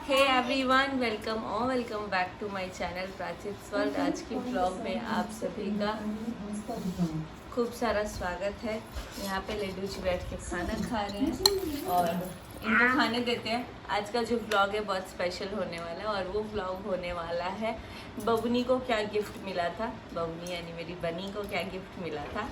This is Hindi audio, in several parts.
Hey everyone, welcome back to my channel Prachi's world. आज की ब्लॉग में आप सभी का खूब सारा स्वागत है। यहाँ पे लड्डू जी बैठ के खाना खा रहे हैं और इनको खाने देते हैं। आज का जो ब्लॉग है बहुत स्पेशल होने वाला है और वो ब्लॉग होने वाला है बबनी को क्या गिफ्ट मिला था, बबनी यानी मेरी बनी को क्या गिफ्ट मिला था।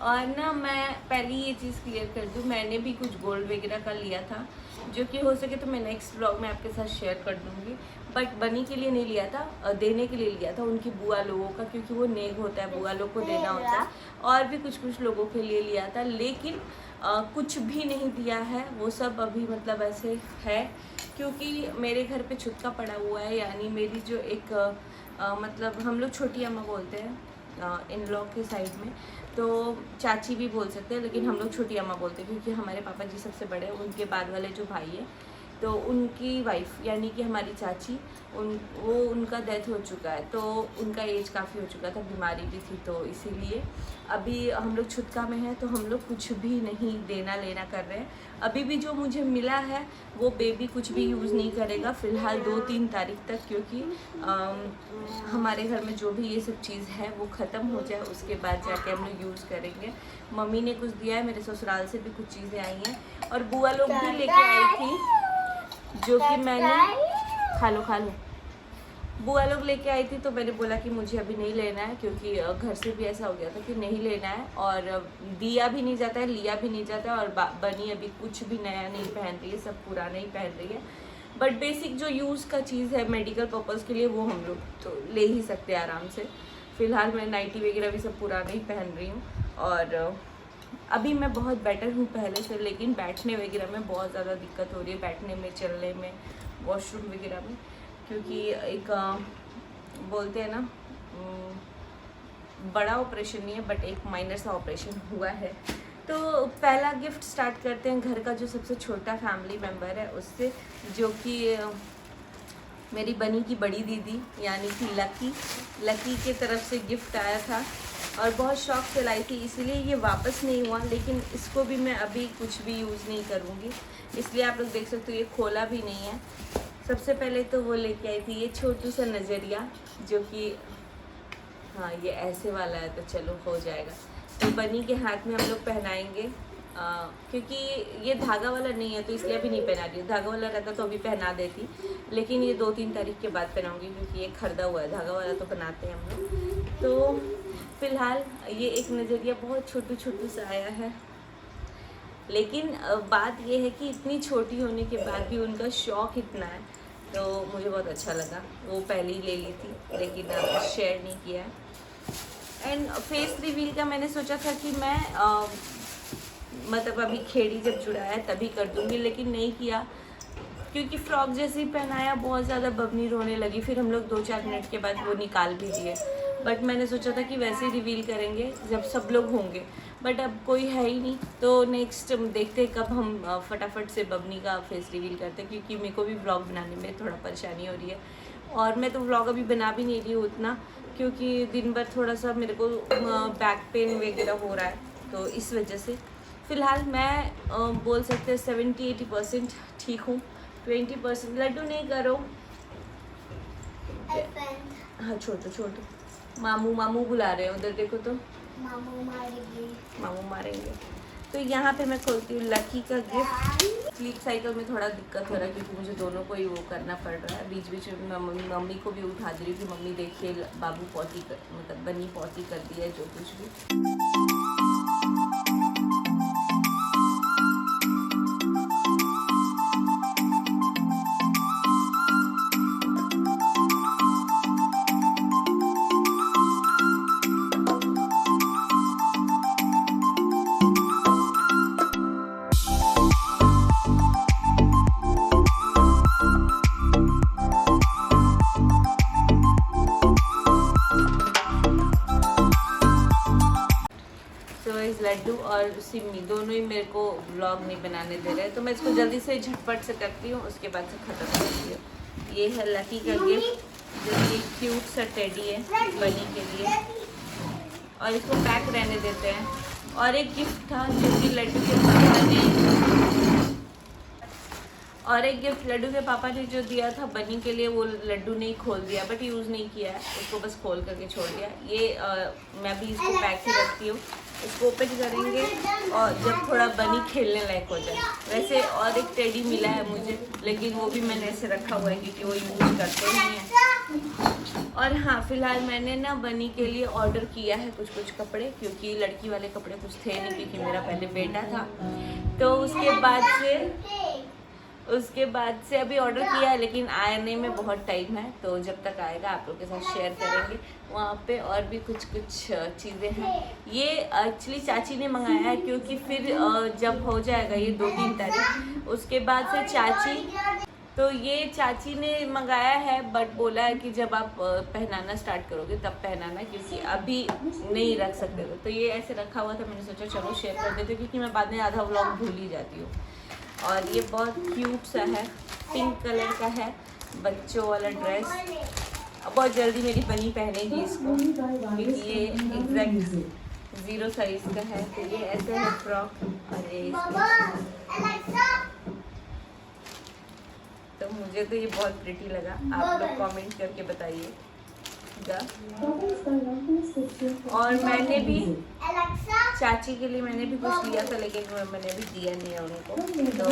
और ना मैं पहले ये चीज़ क्लियर कर दूँ, मैंने भी कुछ गोल्ड वगैरह का लिया था जो कि हो सके तो मैं नेक्स्ट ब्लॉग में आपके साथ शेयर कर दूँगी। बट बनी के लिए नहीं लिया था, देने के लिए लिया था उनकी बुआ लोगों का, क्योंकि वो नेग होता है, बुआ लोग को देना होता है। और भी कुछ लोगों के लिए लिया था, लेकिन कुछ भी नहीं दिया है। वो सब अभी मतलब ऐसे है क्योंकि मेरे घर पे छुटका पड़ा हुआ है, यानी मेरी जो एक मतलब हम लोग छोटी अम्मा बोलते हैं इन लॉ के साइड में, तो चाची भी बोल सकते हैं, लेकिन हम लोग छोटी अम्मा बोलते हैं क्योंकि हमारे पापा जी सबसे बड़े हैं। उनके बाद वाले जो भाई है तो उनकी वाइफ यानी कि हमारी चाची, उनका डेथ हो चुका है, तो उनका एज काफ़ी हो चुका था, बीमारी भी थी, तो इसीलिए अभी हम लोग छुटका में हैं, तो हम लोग कुछ भी नहीं देना लेना कर रहे हैं। अभी भी जो मुझे मिला है वो बेबी कुछ भी यूज़ नहीं करेगा फ़िलहाल 2-3 तारीख तक, क्योंकि हमारे घर में जो भी ये सब चीज़ है वो ख़त्म हो जाए, उसके बाद जाके हम लोग यूज़ करेंगे। मम्मी ने कुछ दिया है, मेरे ससुराल से भी कुछ चीज़ें आई हैं और बुआ लोग भी लेके आई थी, जो कि मैंने खा लो बुआ लोग लेके आई थी। तो मैंने बोला कि मुझे अभी नहीं लेना है, क्योंकि घर से भी ऐसा हो गया था कि नहीं लेना है और दिया भी नहीं जाता है, लिया भी नहीं जाता है। और बनी अभी कुछ भी नया नहीं पहन रही है, सब पुराना ही पहन रही है। बट बेसिक जो यूज़ का चीज़ है मेडिकल पर्पज़ के लिए वो हम लोग तो ले ही सकते हैं आराम से। फ़िलहाल मैं नाइटी वगैरह भी सब पुराना ही पहन रही हूँ और अभी मैं बहुत बेटर हूँ पहले से, लेकिन बैठने वगैरह में बहुत ज़्यादा दिक्कत हो रही है, बैठने में, चलने में, वॉशरूम वगैरह में, क्योंकि एक बोलते हैं ना बड़ा ऑपरेशन नहीं है बट एक माइनर सा ऑपरेशन हुआ है। तो पहला गिफ्ट स्टार्ट करते हैं घर का जो सबसे छोटा फैमिली मेम्बर है उससे, जो कि मेरी बनी की बड़ी दीदी यानी कि लकी के तरफ से गिफ्ट आया था और बहुत शौक से लाई थी, इसीलिए ये वापस नहीं हुआ। लेकिन इसको भी मैं अभी कुछ भी यूज़ नहीं करूँगी, इसलिए आप लोग देख सकते हो ये खोला भी नहीं है। सबसे पहले तो वो लेके आई थी ये छोटू सा नज़रिया, जो कि हाँ ये ऐसे वाला है, तो चलो हो जाएगा। तो बनी के हाथ में हम लोग पहनाएंगे, क्योंकि ये धागा वाला नहीं है तो इसलिए अभी नहीं पहना रही। धागा वाला रहता तो अभी पहना देती, लेकिन ये 2-3 तारीख के बाद पहनाऊँगी क्योंकि ये खरीदा हुआ है। धागा वाला तो बनाते हैं हम लोग। तो फ़िलहाल ये एक नज़रिया बहुत छोटू सा आया है, लेकिन बात ये है कि इतनी छोटी होने के बाद भी उनका शौक़ इतना है, तो मुझे बहुत अच्छा लगा। वो पहले ही ले ली थी लेकिन शेयर नहीं किया है। एंड फेस रिवील का मैंने सोचा था कि मैं मतलब अभी खेड़ी जब जुड़ाया तभी कर दूँगी, लेकिन नहीं किया क्योंकि फ्रॉक जैसे ही पहनाया बहुत ज़्यादा बबनी रोने लगी। फिर हम लोग 2-4 मिनट के बाद वो निकाल भी दिए। बट मैंने सोचा था कि वैसे ही रिवील करेंगे जब सब लोग होंगे, बट अब कोई है ही नहीं, तो नेक्स्ट देखते हैं कब हम फटाफट से बबनी का फेस रिवील करते हैं, क्योंकि मेरे को भी व्लॉग बनाने में थोड़ा परेशानी हो रही है। और मैं तो व्लॉग अभी बना भी नहीं रही हूँ उतना, क्योंकि दिन भर थोड़ा सा मेरे को बैक पेन वगैरह हो रहा है, तो इस वजह से फ़िलहाल मैं बोल सकते हैं 70-80% ठीक हूँ। 20% लड्डू नहीं करो, हाँ छोटू मामू बुला रहे हैं, उधर देखो तो मामू मारेंगे। तो यहाँ पे मैं खोलती हूँ लकी का गिफ्ट। स्लीप साइकिल में थोड़ा दिक्कत हो रहा है क्योंकि मुझे दोनों को ही वो करना पड़ रहा है। बीच में मम्मी को भी उठा दे रही हूँ कि मम्मी देखिए बाबू पॉटी कर, मतलब बनी पॉटी कर दी है, जो कुछ भी। लड्डू और सिम्मी दोनों ही मेरे को व्लॉग नहीं बनाने दे रहे हैं, तो मैं इसको जल्दी से झटपट से करती हूँ, उसके बाद से ख़त्म करती हूँ। ये है लकी का गिफ्ट, जो कि क्यूट सा टेडी है बनी के लिए, और इसको पैक रहने देते हैं। और एक गिफ्ट था जो कि लड्डू के पापा ने और एक गिफ्ट लड्डू के पापा ने जो दिया था बनी के लिए, वो लड्डू ने खोल दिया, बट यूज़ नहीं किया है उसको, बस खोल करके छोड़ दिया। ये मैं भी इसको पैक ही रखती हूँ, इसको ओपन करेंगे और जब थोड़ा बनी खेलने लायक हो जाए। वैसे और एक टेडी मिला है मुझे, लेकिन वो भी मैंने ऐसे रखा हुआ है क्योंकि वो यूज़ करते नहीं हैं। और हाँ, फिलहाल मैंने ना बनी के लिए ऑर्डर किया है कुछ कपड़े, क्योंकि लड़की वाले कपड़े कुछ थे नहीं, क्योंकि मेरा पहले बेटा था। तो उसके बाद से अभी ऑर्डर किया है, लेकिन आने में बहुत टाइम है। तो जब तक आएगा आप लोग के साथ शेयर करेंगे। वहाँ पे और भी कुछ चीज़ें हैं। ये एक्चुअली चाची ने मंगाया है, क्योंकि फिर जब हो जाएगा ये 2-3 तारीख, उसके बाद से ये चाची ने मंगाया है, बट बोला है कि जब आप पहनाना स्टार्ट करोगे तब पहनाना, क्योंकि अभी नहीं रख सकते थे। तो ये ऐसे रखा हुआ था, मैंने सोचा चलो शेयर कर देती हूँ, क्योंकि मैं बाद में आधा व्लॉग भूल ही जाती हूँ। और ये बहुत क्यूट सा है, पिंक कलर का है, बच्चों वाला ड्रेस। बहुत जल्दी मेरी बनी पहनेगी इसको, क्योंकि ये एग्जैक्ट 0 साइज का है। तो ये ऐसे है फ्रॉक, और ये तो मुझे तो ये बहुत प्रिटी लगा। आप लोग कमेंट करके बताइए। और मैंने भी चाची के लिए मैंने भी कुछ लिया था, लेकिन मैंने भी दिया नहीं है उनको। तो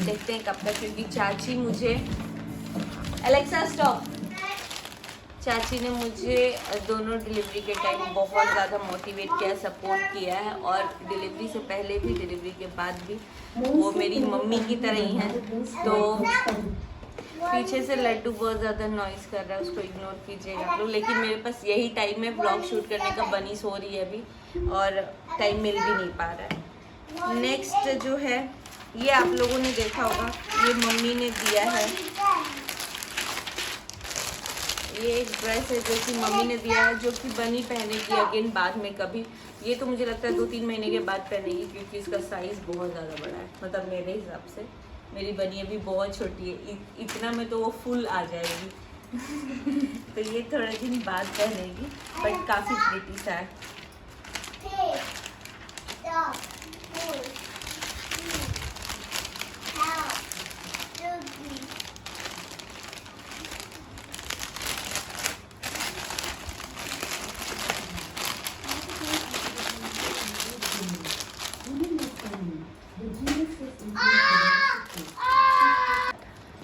देखते हैं कब तक, क्योंकि चाची मुझे एलेक्सा स्टॉप, चाची ने मुझे दोनों डिलीवरी के टाइम बहुत ज़्यादा मोटिवेट किया, सपोर्ट किया है। और डिलीवरी से पहले भी, डिलीवरी के बाद भी वो मेरी मम्मी की तरह ही हैं। तो पीछे से लड्डू बहुत ज़्यादा नॉइज़ कर रहा है, उसको इग्नोर कीजिएगा आप लोग। लेकिन मेरे पास यही टाइम है ब्लॉग शूट करने का, बनी सो रही है अभी और टाइम मिल भी नहीं पा रहा है। नेक्स्ट जो है, ये आप लोगों ने देखा होगा, ये मम्मी ने दिया है। ये एक ड्रेस है जो कि मम्मी ने दिया है, जो कि बनी पहनेगी अगेन बाद में कभी। ये तो मुझे लगता है 2-3 महीने के बाद पहनेगी, क्योंकि इसका साइज़ बहुत ज़्यादा बड़ा है, मतलब मेरे हिसाब से। मेरी बनी अभी बहुत छोटी है, इतना में तो वो फुल आ जाएगी। तो ये थोड़े दिन बाद पहनेगी, बट काफ़ी प्रिटी सा है।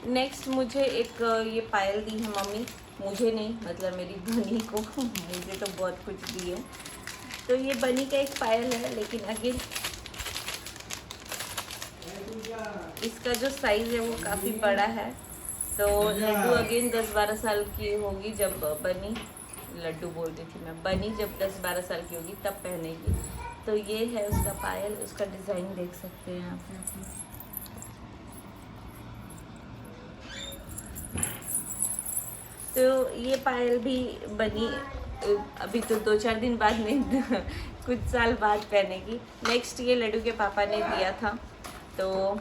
नेक्स्ट मुझे एक ये पायल दी है मम्मी, मुझे नहीं, मतलब मेरी बनी को। मुझे तो बहुत कुछ दी है। तो ये बनी का एक पायल है, लेकिन अगेन इसका जो साइज़ है वो काफ़ी बड़ा है। तो लड्डू अगेन 10-12 साल की होगी जब बनी, लड्डू बोल रही थी मैं, बनी जब 10-12 साल की होगी तब पहनेगी। तो ये है उसका पायल, उसका डिज़ाइन देख सकते हैं आप। तो ये पायल भी बनी अभी तो 2-4 दिन बाद नहीं, कुछ साल बाद पहनेगी। नेक्स्ट ये लड्डू के पापा ने दिया था, तो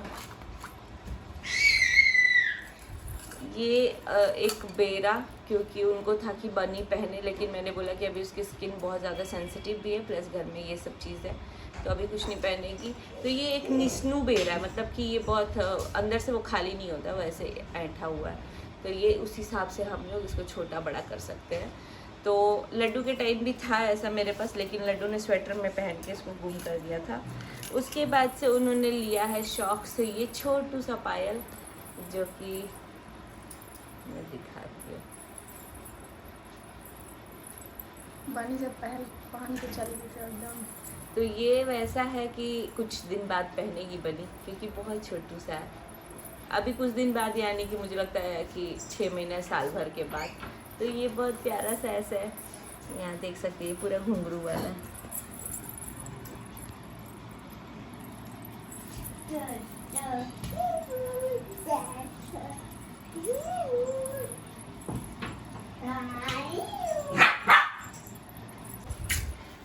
ये एक बेरा, क्योंकि उनको था कि बनी पहने, लेकिन मैंने बोला कि अभी उसकी स्किन बहुत ज़्यादा सेंसिटिव भी है, प्लस घर में ये सब चीज़ है, तो अभी कुछ नहीं पहनेगी। तो ये एक निस्नू बेरा है, मतलब कि ये बहुत अंदर से वो खाली नहीं होता, वैसे ऐंठा हुआ है। तो ये उस हिसाब से हम लोग इसको छोटा बड़ा कर सकते हैं। तो लड्डू के टाइम भी था ऐसा मेरे पास, लेकिन लड्डू ने स्वेटर में पहन के इसको गुम कर दिया था। उसके बाद से उन्होंने लिया है शौक से ये छोटू सा पायल, जो कि मैं दिखाती हूँ। बनी जब पहन के चली गई एकदम। तो ये वैसा है कि कुछ दिन बाद पहनेगी बनी, क्योंकि बहुत छोटू सा है। अभी कुछ दिन बाद, यानी कि मुझे लगता है कि 6 महीने साल भर के बाद। तो ये बहुत प्यारा सा ऐसा है, यहाँ देख सकते हैं, पूरा घुंघरू वाला है।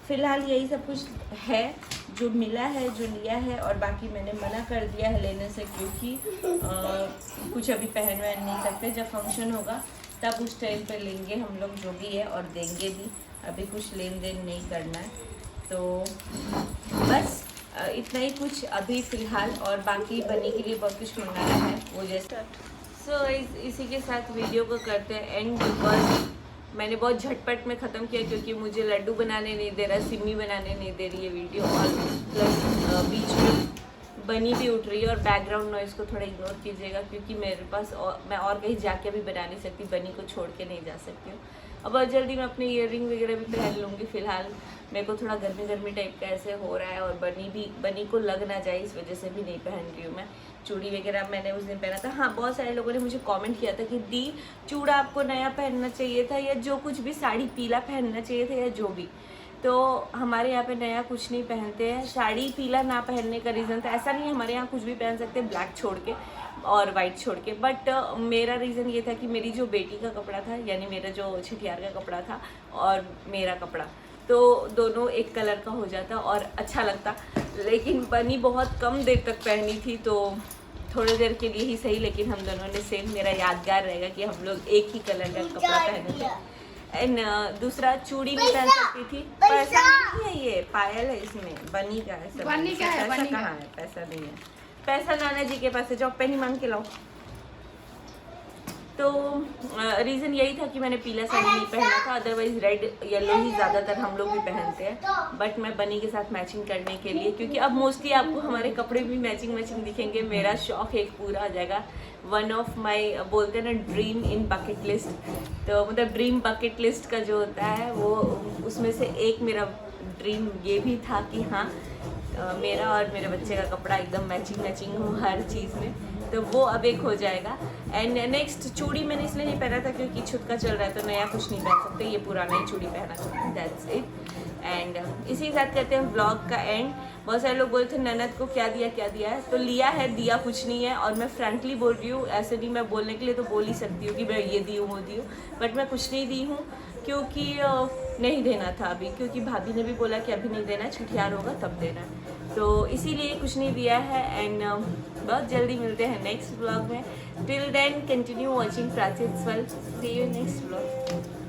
फिलहाल यही सब कुछ है जो मिला है, जो लिया है, और बाकी मैंने मना कर दिया है लेने से, क्योंकि कुछ अभी पहन वहन नहीं सकते। जब फंक्शन होगा तब उस टाइम पे लेंगे हम लोग जो भी है, और देंगे भी। अभी कुछ लेन देन नहीं करना है। तो बस इतना ही कुछ अभी फ़िलहाल, और बाकी बनी के लिए बहुत कुछ मंगाना है वो जैसा। सो इसी के साथ वीडियो को करते हैं एंड, बिकॉज मैंने बहुत झटपट में ख़त्म किया क्योंकि मुझे लड्डू बनाने नहीं दे रहा, सिम्मी बनाने नहीं दे रही है वीडियो, और प्लस बीच में बनी भी उठ रही है। और बैकग्राउंड नॉइज़ को थोड़ा इग्नोर कीजिएगा क्योंकि मेरे पास मैं और कहीं जाके भी बना नहीं सकती, बनी को छोड़ के नहीं जा सकती हूँ। अब बहुत जल्दी मैं अपने ईयररिंग वगैरह भी पहन लूँगी। फ़िलहाल मेरे को थोड़ा गर्मी टाइप का ऐसे हो रहा है, और बनी को लग ना जाए इस वजह से भी नहीं पहन रही हूँ मैं। चूड़ी वगैरह मैंने उस दिन पहना था। हाँ, बहुत सारे लोगों ने मुझे कमेंट किया था कि दी चूड़ा आपको नया पहनना चाहिए था, या जो कुछ भी साड़ी पीला पहनना चाहिए था, या जो भी। तो हमारे यहाँ पे नया कुछ नहीं पहनते हैं। साड़ी पीला ना पहनने का रीज़न था, ऐसा नहीं, हमारे यहाँ कुछ भी पहन सकते हैं ब्लैक छोड़ के और वाइट छोड़ के। बट मेरा रीज़न ये था कि मेरी जो बेटी का कपड़ा था, यानी मेरा जो छठियार का कपड़ा था और मेरा कपड़ा, तो दोनों एक कलर का हो जाता और अच्छा लगता। लेकिन बनी बहुत कम देर तक पहनी थी, तो थोड़ी देर के लिए ही सही, लेकिन हम दोनों ने सेम, मेरा यादगार रहेगा कि हम लोग एक ही कलर का कपड़ा पहने थे। एंड दूसरा चूड़ी भी पहन सकती थी, पैसा नहीं है, ये पायल है इसमें, बनी का है सब। बनी का है, पैसा बनी का। कहाँ है? पैसा नहीं है, पैसा नाना जी के पास है, जाओ पेनी मांग के लाओ। तो रीज़न यही था कि मैंने पीला साड़ी नहीं पहना था, अदरवाइज रेड येलो ही ज़्यादातर हम लोग भी पहनते हैं। बट मैं बनी के साथ मैचिंग करने के लिए, क्योंकि अब मोस्टली आपको हमारे कपड़े भी मैचिंग दिखेंगे, मेरा शौक एक पूरा हो जाएगा। वन ऑफ माई, बोलते हैं ना, ड्रीम इन बकेट लिस्ट, तो मतलब ड्रीम बकेट लिस्ट का जो होता है वो, उसमें से एक मेरा ड्रीम ये भी था कि हाँ, मेरा और मेरे बच्चे का कपड़ा एकदम मैचिंग हो हर चीज़ में, तो वो अब एक हो जाएगा। एंड नेक्स्ट चूड़ी मैंने इसलिए नहीं पहना था क्योंकि छुटका चल रहा है, तो नया कुछ नहीं पहन सकते, ये पुराना ही चूड़ी पहना था, दैट्स इट। एंड इसी के साथ करते हैं व्लॉग का एंड। बहुत सारे लोग बोलते थे ननद को क्या दिया है, तो लिया है, दिया कुछ नहीं है। और मैं फ्रैंकली बोल रही हूँ, ऐसे नहीं, मैं बोलने के लिए तो बोल ही सकती हूँ कि मैं ये दी हूँ वो दी हूँ, बट मैं कुछ नहीं दी हूँ क्योंकि नहीं देना था अभी, क्योंकि भाभी ने भी बोला कि अभी नहीं देना, छठियार होगा तब देना, तो इसीलिए कुछ नहीं दिया है। एंड बहुत जल्दी मिलते हैं नेक्स्ट व्लॉग में। Till then continue watching Prachi's world, see you next vlog.